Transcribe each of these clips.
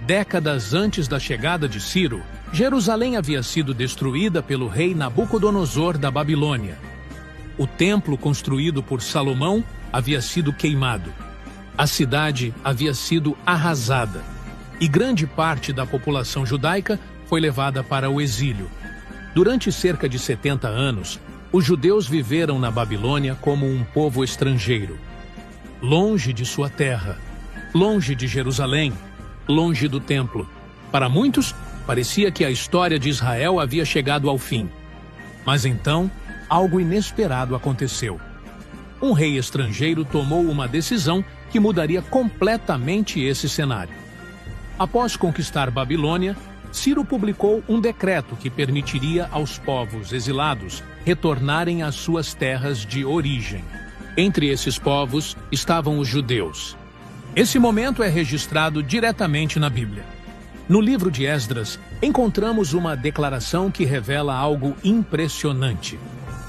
Décadas antes da chegada de Ciro, Jerusalém havia sido destruída pelo rei Nabucodonosor da Babilônia. O templo construído por Salomão havia sido queimado. A cidade havia sido arrasada. E grande parte da população judaica foi levada para o exílio. Durante cerca de 70 anos, os judeus viveram na Babilônia como um povo estrangeiro. Longe de sua terra, longe de Jerusalém, longe do templo. Para muitos, parecia que a história de Israel havia chegado ao fim. Mas então, algo inesperado aconteceu. Um rei estrangeiro tomou uma decisão que mudaria completamente esse cenário. Após conquistar Babilônia, Ciro publicou um decreto que permitiria aos povos exilados retornarem às suas terras de origem. Entre esses povos estavam os judeus. Esse momento é registrado diretamente na Bíblia. No livro de Esdras, encontramos uma declaração que revela algo impressionante.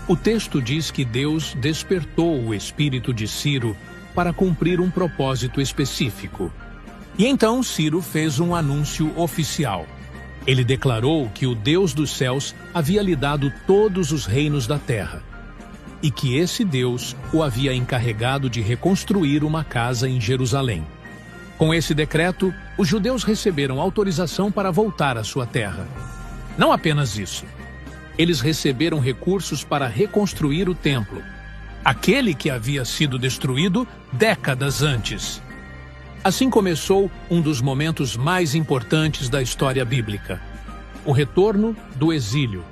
O texto diz que Deus despertou o espírito de Ciro para cumprir um propósito específico. E então Ciro fez um anúncio oficial. Ele declarou que o Deus dos céus havia lhe dado todos os reinos da terra e que esse Deus o havia encarregado de reconstruir uma casa em Jerusalém. Com esse decreto, os judeus receberam autorização para voltar à sua terra. Não apenas isso. Eles receberam recursos para reconstruir o templo, aquele que havia sido destruído décadas antes. Assim começou um dos momentos mais importantes da história bíblica, o retorno do exílio.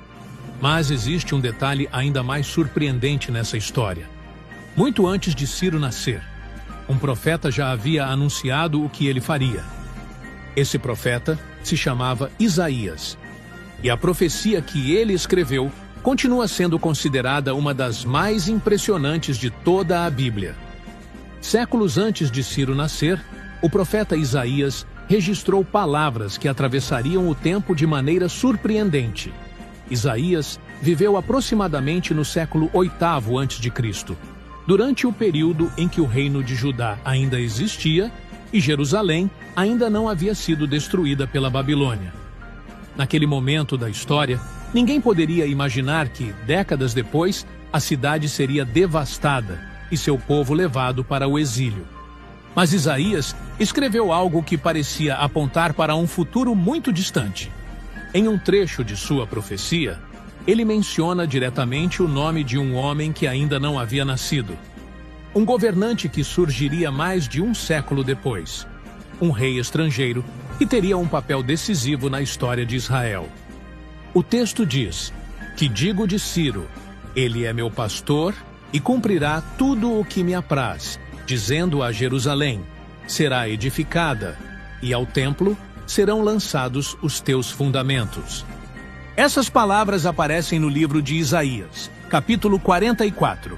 Mas existe um detalhe ainda mais surpreendente nessa história. Muito antes de Ciro nascer, um profeta já havia anunciado o que ele faria. Esse profeta se chamava Isaías, e a profecia que ele escreveu continua sendo considerada uma das mais impressionantes de toda a Bíblia. Séculos antes de Ciro nascer, o profeta Isaías registrou palavras que atravessariam o tempo de maneira surpreendente. Isaías viveu aproximadamente no século VIII a.C., durante o período em que o reino de Judá ainda existia e Jerusalém ainda não havia sido destruída pela Babilônia. Naquele momento da história, ninguém poderia imaginar que, décadas depois, a cidade seria devastada e seu povo levado para o exílio. Mas Isaías escreveu algo que parecia apontar para um futuro muito distante. Em um trecho de sua profecia, ele menciona diretamente o nome de um homem que ainda não havia nascido. Um governante que surgiria mais de um século depois. Um rei estrangeiro que teria um papel decisivo na história de Israel. O texto diz: "Que digo de Ciro, ele é meu pastor e cumprirá tudo o que me apraz, dizendo a Jerusalém, será edificada, e ao templo serão lançados os teus fundamentos." Essas palavras aparecem no livro de Isaías, capítulo 44.